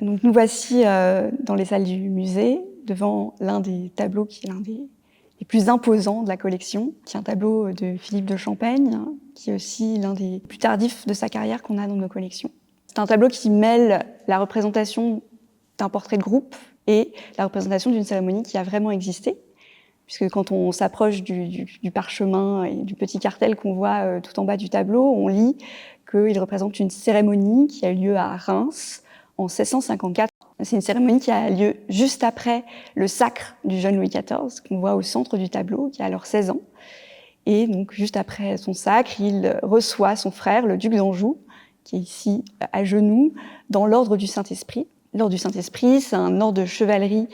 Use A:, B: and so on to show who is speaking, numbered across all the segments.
A: Donc nous voici dans les salles du musée, devant l'un des tableaux qui est l'un des plus imposants de la collection, qui est un tableau de Philippe de Champaigne, qui est aussi l'un des plus tardifs de sa carrière qu'on a dans nos collections. C'est un tableau qui mêle la représentation d'un portrait de groupe et la représentation d'une cérémonie qui a vraiment existé, puisque quand on s'approche du parchemin et du petit cartel qu'on voit tout en bas du tableau, on lit qu'il représente une cérémonie qui a eu lieu à Reims en 1654. C'est une cérémonie qui a lieu juste après le sacre du jeune Louis XIV, qu'on voit au centre du tableau, qui a alors 16 ans. Et donc, juste après son sacre, il reçoit son frère, le duc d'Anjou, qui est ici à genoux, dans l'ordre du Saint-Esprit. L'ordre du Saint-Esprit, c'est un ordre de chevalerie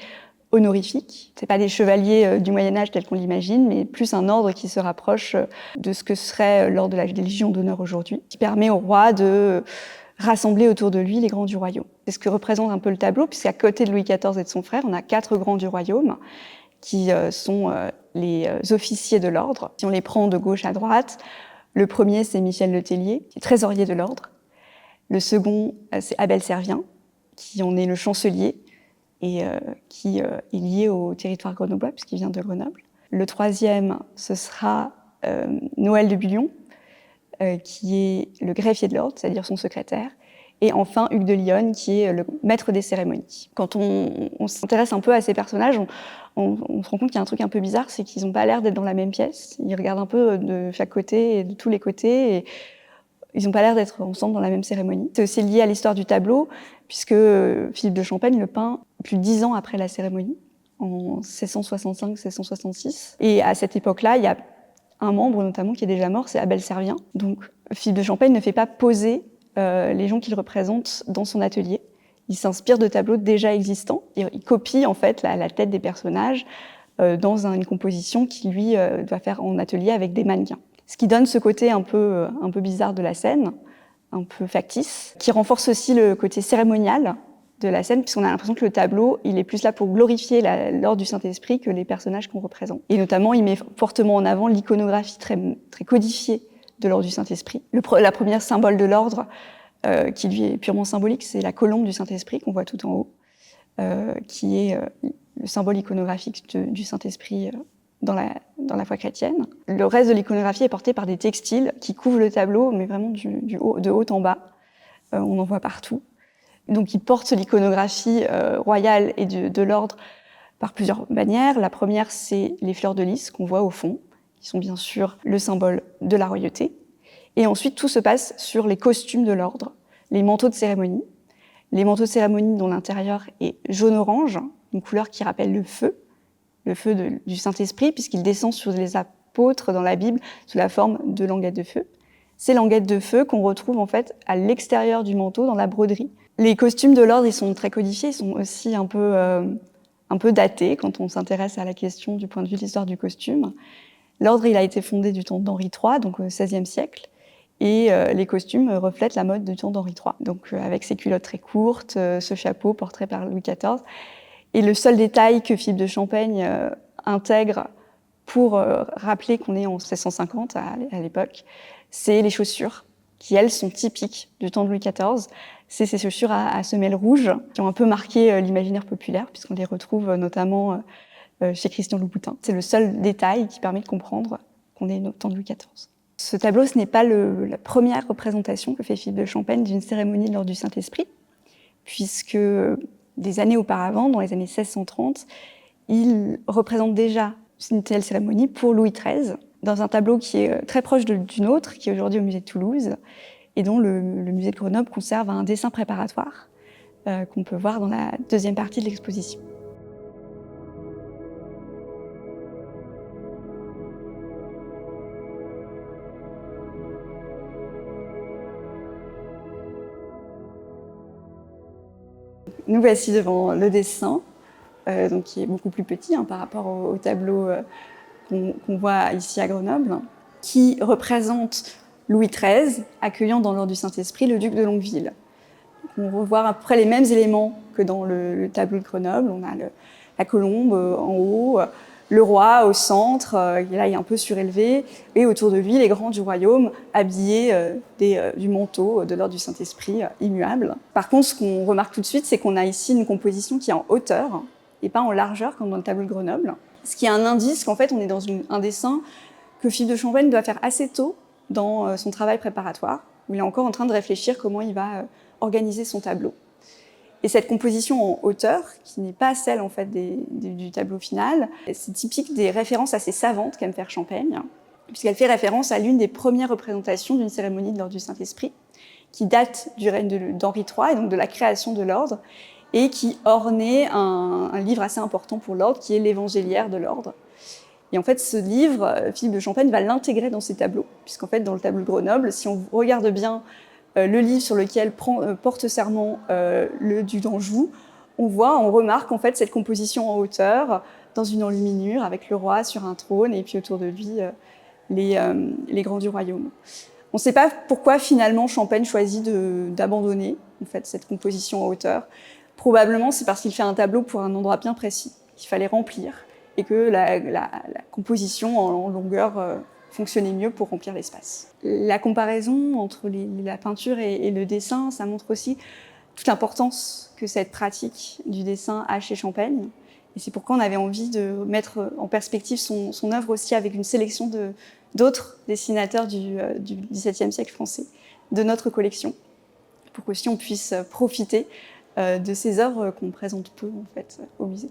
A: honorifique. C'est pas des chevaliers du Moyen-Âge tel qu'on l'imagine, mais plus un ordre qui se rapproche de ce que serait l'ordre de la Légion d'honneur aujourd'hui, qui permet au roi de rassembler autour de lui les grands du royaume. C'est ce que représente un peu le tableau, puisqu'à côté de Louis XIV et de son frère, on a 4 grands du royaume, qui sont les officiers de l'ordre. Si on les prend de gauche à droite, le premier, c'est Michel Le Tellier, qui est trésorier de l'ordre. Le second, c'est Abel Servien, qui en est le chancelier, et qui est lié au territoire grenoblois, puisqu'il vient de Grenoble. Le troisième, ce sera Noël de Bullion, qui est le greffier de l'ordre, c'est-à-dire son secrétaire, et enfin Hugues de Lionne, qui est le maître des cérémonies. Quand on s'intéresse un peu à ces personnages, on se rend compte qu'il y a un truc un peu bizarre, c'est qu'ils n'ont pas l'air d'être dans la même pièce. Ils regardent un peu de chaque côté et de tous les côtés, et ils n'ont pas l'air d'être ensemble dans la même cérémonie. C'est aussi lié à l'histoire du tableau, puisque Philippe de Champaigne le peint plus de 10 ans après la cérémonie, en 1665-1666. Et à cette époque-là, il y a un membre notamment qui est déjà mort, c'est Abel Servien. Donc Philippe de Champaigne ne fait pas poser les gens qu'il représente dans son atelier. Il s'inspire de tableaux déjà existants. Il copie en fait la tête des personnages dans une composition qui lui doit faire en atelier avec des mannequins. Ce qui donne ce côté un peu bizarre de la scène, un peu factice, qui renforce aussi le côté cérémonial de la scène, puisqu'on a l'impression que le tableau, il est plus là pour glorifier l'ordre du Saint-Esprit que les personnages qu'on représente. Et notamment, il met fortement en avant l'iconographie très codifiée de l'ordre du Saint-Esprit. La première symbole de l'ordre, qui lui est purement symbolique, c'est la colombe du Saint-Esprit qu'on voit tout en haut, qui est le symbole iconographique du Saint-Esprit dans la foi chrétienne. Le reste de l'iconographie est porté par des textiles qui couvrent le tableau, mais vraiment de haut en bas. On en voit partout. Donc, il porte l'iconographie royale et de l'ordre par plusieurs manières. La première, c'est les fleurs de lys qu'on voit au fond, qui sont bien sûr le symbole de la royauté. Et ensuite, tout se passe sur les costumes de l'ordre, les manteaux de cérémonie. Les manteaux de cérémonie dont l'intérieur est jaune-orange, une couleur qui rappelle le feu du Saint-Esprit, puisqu'il descend sur les apôtres dans la Bible sous la forme de languettes de feu. Ces languettes de feu qu'on retrouve en fait à l'extérieur du manteau, dans la broderie. Les costumes de l'ordre, ils sont très codifiés, ils sont aussi un peu datés quand on s'intéresse à la question du point de vue de l'histoire du costume. L'ordre, il a été fondé du temps d'Henri III, donc au XVIe siècle, et les costumes reflètent la mode du temps d'Henri III. Donc avec ces culottes très courtes, ce chapeau porté par Louis XIV. Et le seul détail que Philippe de Champaigne intègre pour rappeler qu'on est en 1650 à l'époque, c'est les chaussures, qui elles sont typiques du temps de Louis XIV. C'est ces chaussures à semelles rouges qui ont un peu marqué l'imaginaire populaire, puisqu'on les retrouve notamment chez Christian Louboutin. C'est le seul détail qui permet de comprendre qu'on est au temps de Louis XIV. Ce tableau, ce n'est pas la première représentation que fait Philippe de Champaigne d'une cérémonie de l'ordre du Saint-Esprit, puisque des années auparavant, dans les années 1630, il représente déjà une telle cérémonie pour Louis XIII, dans un tableau qui est très proche du nôtre, qui est aujourd'hui au musée de Toulouse, et dont le musée de Grenoble conserve un dessin préparatoire qu'on peut voir dans la deuxième partie de l'exposition. Nous voici devant le dessin, donc qui est beaucoup plus petit par rapport au tableau qu'on voit ici à Grenoble, qui représente Louis XIII accueillant dans l'ordre du Saint-Esprit le duc de Longueville. On revoit à peu près les mêmes éléments que dans le tableau de Grenoble. On a la colombe en haut, le roi au centre, là il est un peu surélevé, et autour de lui les grands du royaume habillés du manteau de l'ordre du Saint-Esprit immuable. Par contre, ce qu'on remarque tout de suite, c'est qu'on a ici une composition qui est en hauteur et pas en largeur comme dans le tableau de Grenoble, ce qui est un indice qu'en fait on est dans un dessin que Philippe de Champaigne doit faire assez tôt dans son travail préparatoire, où il est encore en train de réfléchir comment il va organiser son tableau. Et cette composition en hauteur, qui n'est pas celle en fait du tableau final, c'est typique des références assez savantes qu'aime faire Champaigne, puisqu'elle fait référence à l'une des premières représentations d'une cérémonie de l'ordre du Saint-Esprit, qui date du règne d'Henri III et donc de la création de l'ordre, et qui ornait un livre assez important pour l'ordre, qui est l'Évangéliaire de l'ordre. Et en fait, ce livre, Philippe de Champaigne va l'intégrer dans ses tableaux, puisqu'en fait, dans le tableau de Grenoble, si on regarde bien le livre sur lequel porte serment le duc d'Anjou, on remarque en fait cette composition en hauteur, dans une enluminure, avec le roi sur un trône, et puis autour de lui, les grands du royaume. On ne sait pas pourquoi finalement Champaigne choisit d'abandonner en fait, cette composition en hauteur. Probablement c'est parce qu'il fait un tableau pour un endroit bien précis, qu'il fallait remplir, et que la composition en longueur fonctionnait mieux pour remplir l'espace. La comparaison entre la peinture et le dessin, ça montre aussi toute l'importance que cette pratique du dessin a chez Champaigne. Et c'est pourquoi on avait envie de mettre en perspective son œuvre aussi avec une sélection d'autres dessinateurs du XVIIe siècle français, de notre collection, pour qu'aussi on puisse profiter de ces œuvres qu'on présente peu en fait, au musée.